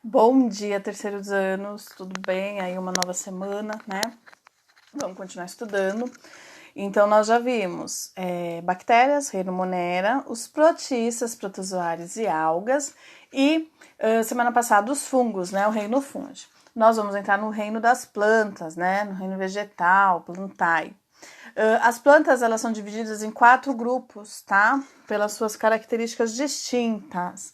Bom dia, terceiros anos, tudo bem? Aí uma nova semana, né? Vamos continuar estudando. Então, nós já vimos bactérias, reino Monera, os protistas, protozoários e algas, e semana passada os fungos, né? O reino fungi. Nós vamos entrar no reino das plantas, né? No reino vegetal, plantae. As plantas, elas são divididas em 4 grupos, tá? Pelas suas características distintas,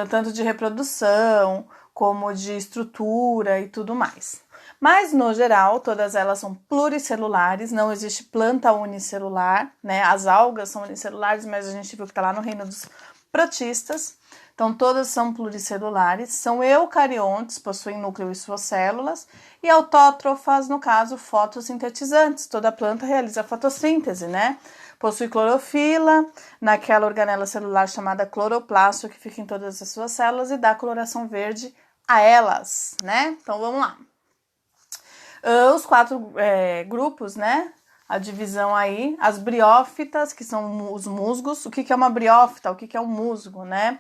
tanto de reprodução, como de estrutura e tudo mais. Mas, no geral, todas elas são pluricelulares, não existe planta unicelular, né? As algas são unicelulares, mas a gente viu que tá lá no reino dos protistas. Então, todas são pluricelulares, são eucariontes, possuem núcleo e suas células, e autótrofas, no caso, fotossintetizantes. Toda planta realiza fotossíntese, né? Possui clorofila, naquela organela celular chamada cloroplasto, que fica em todas as suas células e dá coloração verde a elas, né? Então, vamos lá. Os 4 grupos, né? A divisão aí, as briófitas, que são os musgos. O que é uma briófita? O que é um musgo, né?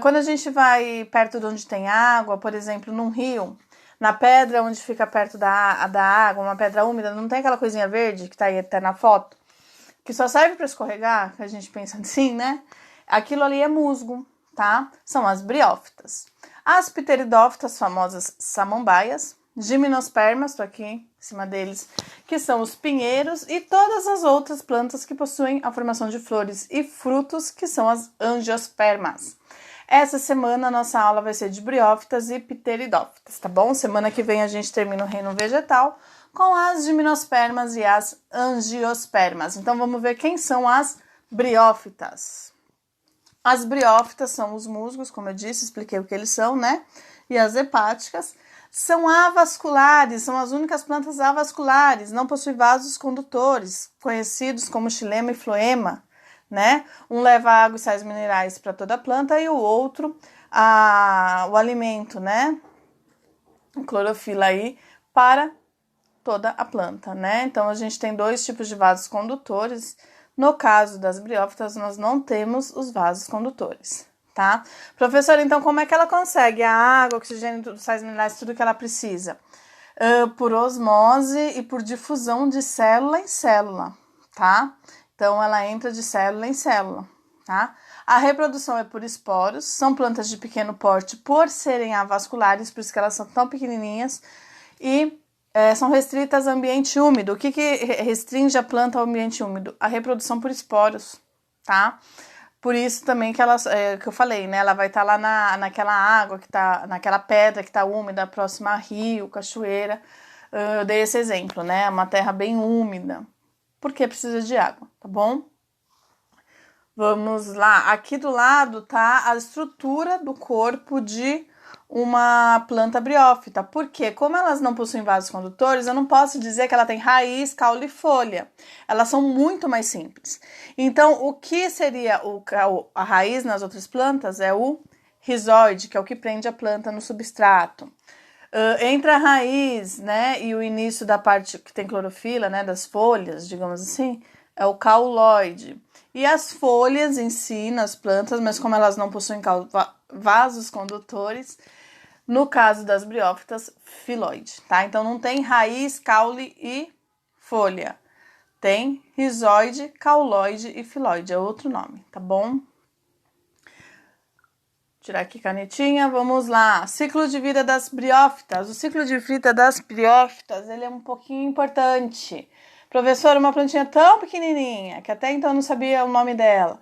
Quando a gente vai perto de onde tem água, por exemplo, num rio, na pedra onde fica perto da água, uma pedra úmida, não tem aquela coisinha verde que tá aí até na foto? Que só serve para escorregar, que a gente pensa assim, né? Aquilo ali é musgo, tá? São as briófitas. As pteridófitas, famosas samambaias, gimnospermas, tô aqui em cima deles, que são os pinheiros, e todas as outras plantas que possuem a formação de flores e frutos, que são as angiospermas. Essa semana a nossa aula vai ser de briófitas e pteridófitas, tá bom? Semana que vem a gente termina o reino vegetal com as gimnospermas e as angiospermas. Então vamos ver quem são as briófitas. As briófitas são os musgos, como eu disse, expliquei o que eles são, né? E as hepáticas são avasculares, são as únicas plantas avasculares, não possuem vasos condutores, conhecidos como xilema e floema, né? Um leva água e sais minerais para toda a planta e o outro o alimento, né? Clorofila aí para toda a planta, né? Então a gente tem 2 tipos de vasos condutores. No caso das briófitas, nós não temos os vasos condutores, tá? Professora, então como é que ela consegue a água, oxigênio, sais minerais, tudo que ela precisa? Por osmose e por difusão de célula em célula, tá? Então ela entra de célula em célula, tá? A reprodução é por esporos, são plantas de pequeno porte por serem avasculares, por isso que elas são tão pequenininhas, e são restritas a ambiente úmido. O que restringe a planta ao ambiente úmido? A reprodução por esporos, tá? Por isso também que que eu falei, né? Ela vai estar lá naquela água que tá, naquela pedra que está úmida, próxima a rio, cachoeira. Eu dei esse exemplo, né? Uma terra bem úmida, porque precisa de água, tá bom? Vamos lá. Aqui do lado tá a estrutura do corpo de uma planta briófita. Porque, como elas não possuem vasos condutores, eu não posso dizer que ela tem raiz, caule e folha. Elas são muito mais simples. Então, o que seria a raiz nas outras plantas é o rizóide, que é o que prende a planta no substrato. Entre a raiz, né, e o início da parte que tem clorofila, né, das folhas, digamos assim, é o cauloide. E as folhas em si, nas plantas, mas como elas não possuem vasos condutores, no caso das briófitas, filóide, tá? Então não tem raiz, caule e folha. Tem rizóide, cauloide e filóide, é outro nome, tá bom? Tirar aqui canetinha, vamos lá. Ciclo de vida das briófitas. O ciclo de vida das briófitas, ele é um pouquinho importante. Professora, uma plantinha tão pequenininha, que até então eu não sabia o nome dela,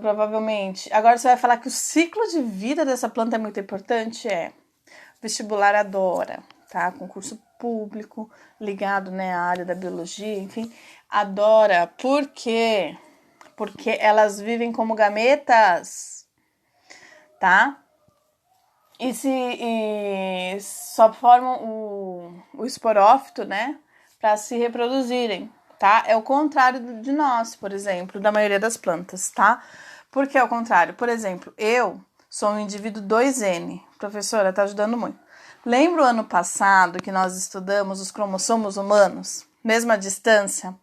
provavelmente. Agora você vai falar que o ciclo de vida dessa planta é muito importante? Vestibular adora, tá? Concurso público, ligado, né, à área da biologia, enfim, adora. Por quê? Porque elas vivem como gametas, tá? E só formam o esporófito, né, para se reproduzirem, tá? É o contrário de nós, por exemplo, da maioria das plantas, tá? Por que é o contrário? Por exemplo, eu sou um indivíduo 2N. Professora, tá ajudando muito. Lembra o ano passado que nós estudamos os cromossomos humanos? Mesmo à distância,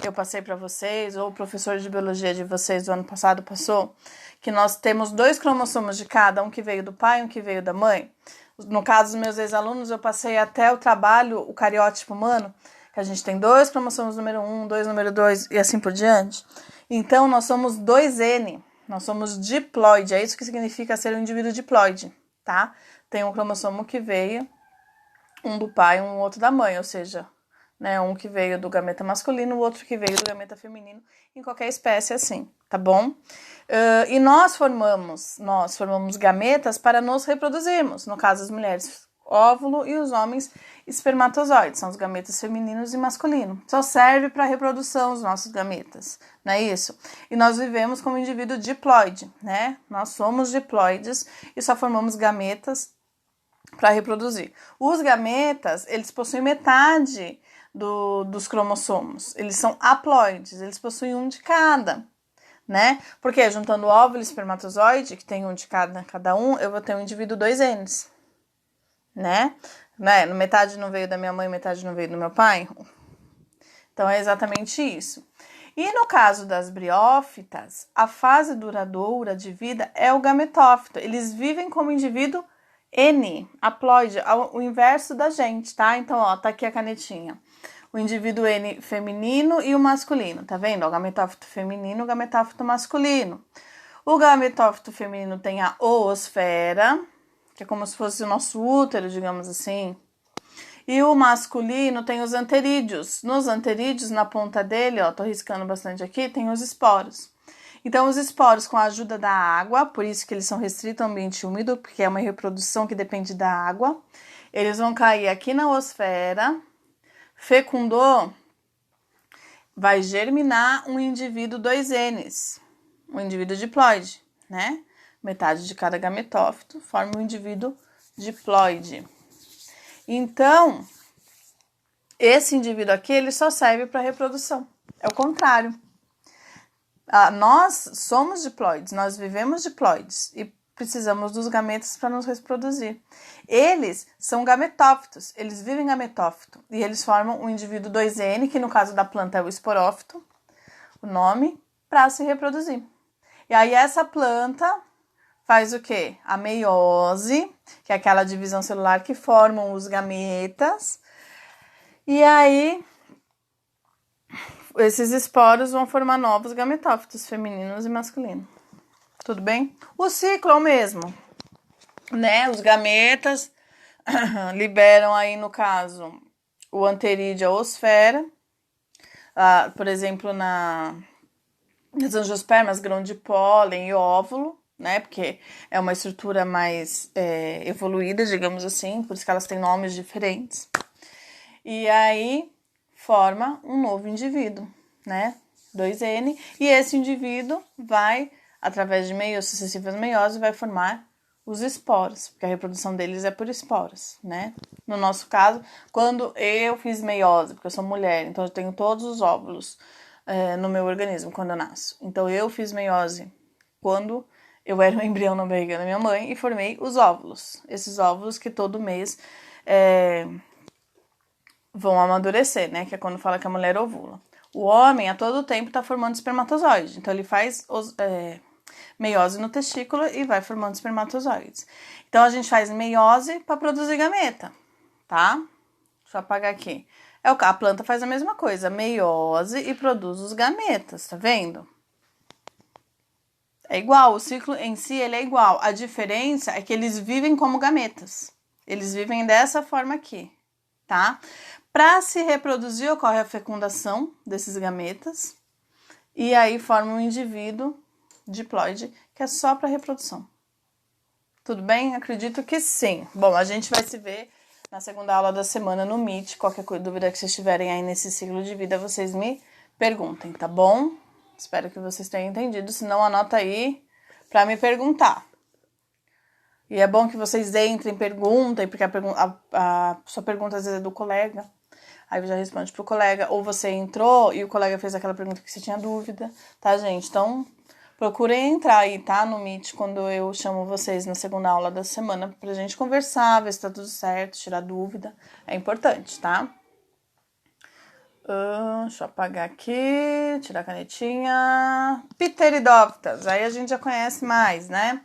eu passei para vocês, ou o professor de biologia de vocês do ano passado passou, que nós temos 2 cromossomos de cada, um que veio do pai e um que veio da mãe. No caso dos meus ex-alunos, eu passei até o trabalho, o cariótipo humano, que a gente tem 2 cromossomos número 1, 2 número 2 e assim por diante. Então, nós somos 2N, nós somos diploide, é isso que significa ser um indivíduo diploide, tá? Tem um cromossomo que veio, um do pai e um outro da mãe, ou seja, né, um que veio do gameta masculino, o outro que veio do gameta feminino, em qualquer espécie assim, tá bom? E nós formamos gametas para nos reproduzirmos, no caso as mulheres óvulo e os homens espermatozoides, são os gametas femininos e masculinos. Só serve para reprodução os nossos gametas, não é isso? E nós vivemos como indivíduo diploide, né? Nós somos diploides e só formamos gametas para reproduzir. Os gametas, eles possuem metade dos cromossomos, eles são haploides, eles possuem um de cada, né? Porque juntando óvulo e espermatozoide, que tem um de cada um, eu vou ter um indivíduo 2Ns, né? Metade não veio da minha mãe, metade não veio do meu pai. Então é exatamente isso. E no caso das briófitas, a fase duradoura de vida é o gametófito. Eles vivem como indivíduo N, haploide, o inverso da gente, tá? Então, ó, tá aqui a canetinha. O indivíduo N feminino e o masculino, tá vendo? O gametófito feminino, o gametófito masculino. O gametófito feminino tem a oosfera, que é como se fosse o nosso útero, digamos assim. E o masculino tem os anterídeos. Nos anterídeos, na ponta dele, ó, tô riscando bastante aqui, tem os esporos. Então, os esporos, com a ajuda da água, por isso que eles são restritos ao ambiente úmido, porque é uma reprodução que depende da água, eles vão cair aqui na oosfera, fecundou, vai germinar um indivíduo 2Ns, um indivíduo diploide, né? Metade de cada gametófito forma um indivíduo diploide. Então, esse indivíduo aqui, ele só serve para reprodução. É o contrário. Nós somos diploides, nós vivemos diploides e precisamos dos gametas para nos reproduzir. Eles são gametófitos, eles vivem gametófito e eles formam um indivíduo 2N, que no caso da planta é o esporófito, o nome, para se reproduzir. E aí essa planta faz o quê? A meiose, que é aquela divisão celular que formam os gametas. E aí esses esporos vão formar novos gametófitos femininos e masculinos. Tudo bem? O ciclo é o mesmo, né? Os gametas liberam aí, no caso, o anterídeo, a oosfera. Por exemplo, nas angiospermas, grão de pólen e óvulo, né? Porque é uma estrutura mais evoluída, digamos assim, por isso que elas têm nomes diferentes. E aí forma um novo indivíduo, né? 2N. E esse indivíduo vai, através de meiose, sucessivas meioses, vai formar os esporos, porque a reprodução deles é por esporos, né? No nosso caso, quando eu fiz meiose, porque eu sou mulher, então eu tenho todos os óvulos no meu organismo quando eu nasço. Então eu fiz meiose quando eu era um embrião na barriga da minha mãe e formei os óvulos. Esses óvulos que todo mês vão amadurecer, né? Que é quando fala que a mulher ovula. O homem, a todo tempo, tá formando espermatozoide. Então, ele faz meiose no testículo e vai formando espermatozoides. Então, a gente faz meiose para produzir gameta, tá? Deixa eu apagar aqui. A planta faz a mesma coisa, meiose e produz os gametas, tá vendo? É igual, o ciclo em si, ele é igual. A diferença é que eles vivem como gametas. Eles vivem dessa forma aqui, tá? Para se reproduzir, ocorre a fecundação desses gametas e aí forma um indivíduo diploide, que é só para reprodução. Tudo bem? Acredito que sim. Bom, a gente vai se ver na segunda aula da semana no Meet. Qualquer dúvida que vocês tiverem aí nesse ciclo de vida, vocês me perguntem, tá bom? Espero que vocês tenham entendido. Se não, anota aí para me perguntar. E é bom que vocês entrem, perguntem, porque a sua pergunta às vezes é do colega. Aí já responde pro colega. Ou você entrou e o colega fez aquela pergunta que você tinha dúvida, tá, gente? Então, procurem entrar aí, tá? No Meet, quando eu chamo vocês na segunda aula da semana pra gente conversar, ver se tá tudo certo, tirar dúvida. É importante, tá? Deixa eu apagar aqui, tirar a canetinha. Pteridófitas, aí a gente já conhece mais, né?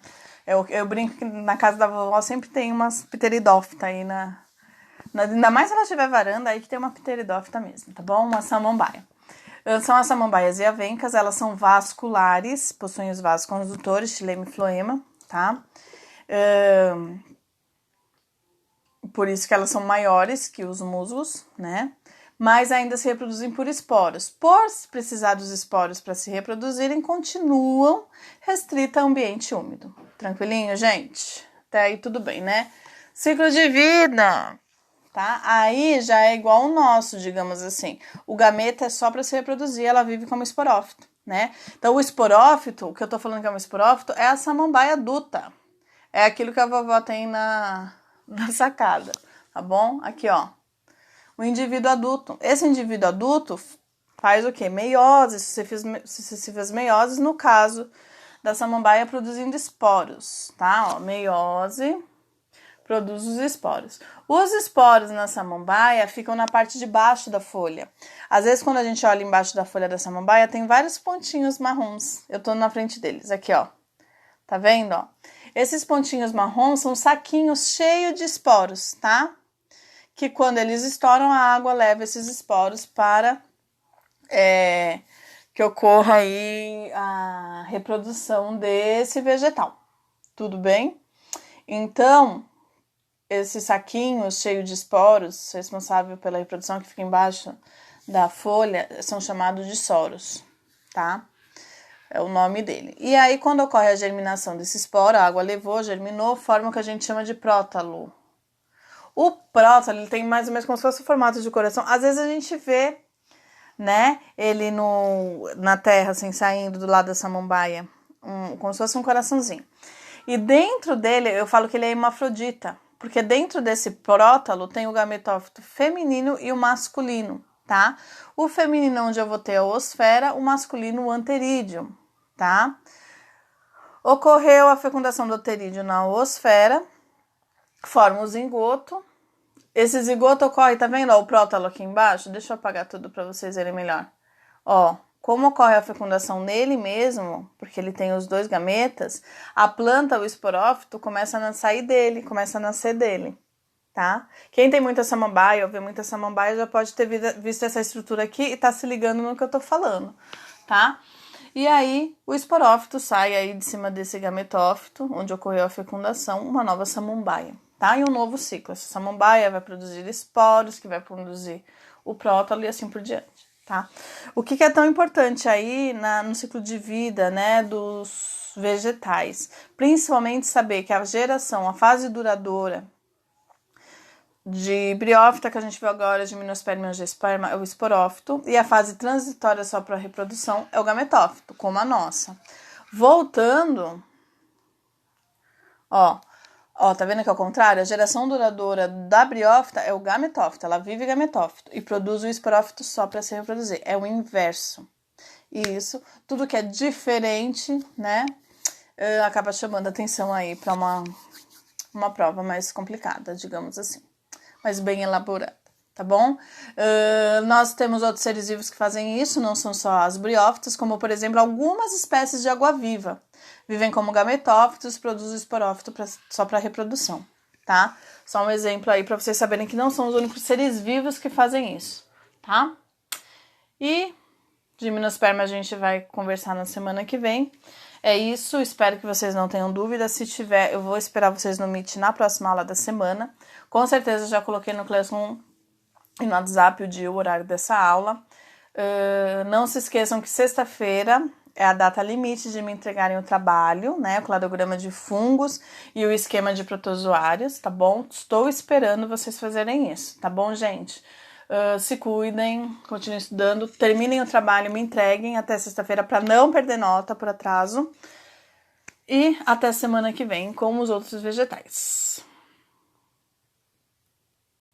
Eu brinco que na casa da vovó sempre tem umas pteridófitas aí ainda mais se ela tiver varanda, aí que tem uma pteridófita mesmo, tá bom? Uma samambaia. São as samambaias iavencas, elas são vasculares, possuem os vasos condutores, xilema e floema, tá? Por isso que elas são maiores que os musgos, né? Mas ainda se reproduzem por esporos. Por precisar dos esporos para se reproduzirem, continuam restrita a ambiente úmido. Tranquilinho, gente? Até aí tudo bem, né? Ciclo de vida, tá? Aí já é igual o nosso, digamos assim. O gameta é só para se reproduzir, ela vive como esporófito, né? Então o esporófito, o que eu tô falando que é um esporófito, é a samambaia adulta. É aquilo que a vovó tem na sacada, tá bom? Aqui, ó. O indivíduo adulto. Esse indivíduo adulto faz o quê? Meiose, sucessivas meioses, no caso da samambaia produzindo esporos, tá? Ó, meiose produz os esporos. Os esporos na samambaia ficam na parte de baixo da folha. Às vezes, quando a gente olha embaixo da folha da samambaia, tem vários pontinhos marrons. Eu tô na frente deles, aqui, ó. Tá vendo, ó? Esses pontinhos marrons são saquinhos cheios de esporos, tá? Que quando eles estouram, a água leva esses esporos para que ocorra aí a reprodução desse vegetal. Tudo bem? Então, esses saquinhos cheios de esporos, responsável pela reprodução que fica embaixo da folha, são chamados de soros, tá? É o nome dele. E aí, quando ocorre a germinação desse esporo, a água levou, germinou, forma o que a gente chama de prótalo. O prótalo, ele tem mais ou menos como se fosse o formato de coração. Às vezes a gente vê, né, ele na terra, assim, saindo do lado da samambaia, como se fosse um coraçãozinho. E dentro dele, eu falo que ele é hermafrodita, porque dentro desse prótalo tem o gametófito feminino e o masculino, tá? O feminino onde eu vou ter a oosfera, o masculino o anterídeo, tá? Ocorreu a fecundação do anterídeo na oosfera, forma o zigoto. Esse zigoto ocorre, tá vendo, ó, o prótalo aqui embaixo? Deixa eu apagar tudo para vocês verem melhor. Ó, como ocorre a fecundação nele mesmo, porque ele tem os dois gametas, a planta, o esporófito, começa a sair dele, começa a nascer dele, tá? Quem tem muita samambaia ou vê muita samambaia já pode ter visto essa estrutura aqui e tá se ligando no que eu tô falando, tá? E aí, o esporófito sai aí de cima desse gametófito, onde ocorreu a fecundação, uma nova samambaia, tá? E um novo ciclo. Essa samambaia vai produzir esporos, que vai produzir o prótalo e assim por diante, tá? O que é tão importante aí no ciclo de vida, né, dos vegetais? Principalmente saber que a geração, a fase duradoura de briófita, que a gente viu agora, de gimnosperma e angiosperma, é o esporófito, e a fase transitória só para reprodução é o gametófito, como a nossa. Voltando, ó, tá vendo que é o contrário? A geração duradoura da briófita é o gametófito, ela vive gametófito e produz o esporófito só para se reproduzir, é o inverso. E isso, tudo que é diferente, né, acaba chamando atenção aí para uma prova mais complicada, digamos assim, mas bem elaborada, tá bom? Nós temos outros seres vivos que fazem isso, não são só as briófitas, como por exemplo algumas espécies de água-viva. Vivem como gametófitos, produzem esporófito só para reprodução, tá? Só um exemplo aí para vocês saberem que não são os únicos seres vivos que fazem isso, tá? E de gimnosperma a gente vai conversar na semana que vem. É isso, espero que vocês não tenham dúvidas. Se tiver, eu vou esperar vocês no Meet na próxima aula da semana. Com certeza já coloquei no Classroom e no WhatsApp o horário dessa aula. Não se esqueçam que sexta-feira é a data limite de me entregarem o trabalho, né? O cladograma de fungos e o esquema de protozoários, tá bom? Estou esperando vocês fazerem isso, tá bom, gente? Se cuidem, continuem estudando, terminem o trabalho, me entreguem até sexta-feira para não perder nota por atraso. E até semana que vem com os outros vegetais.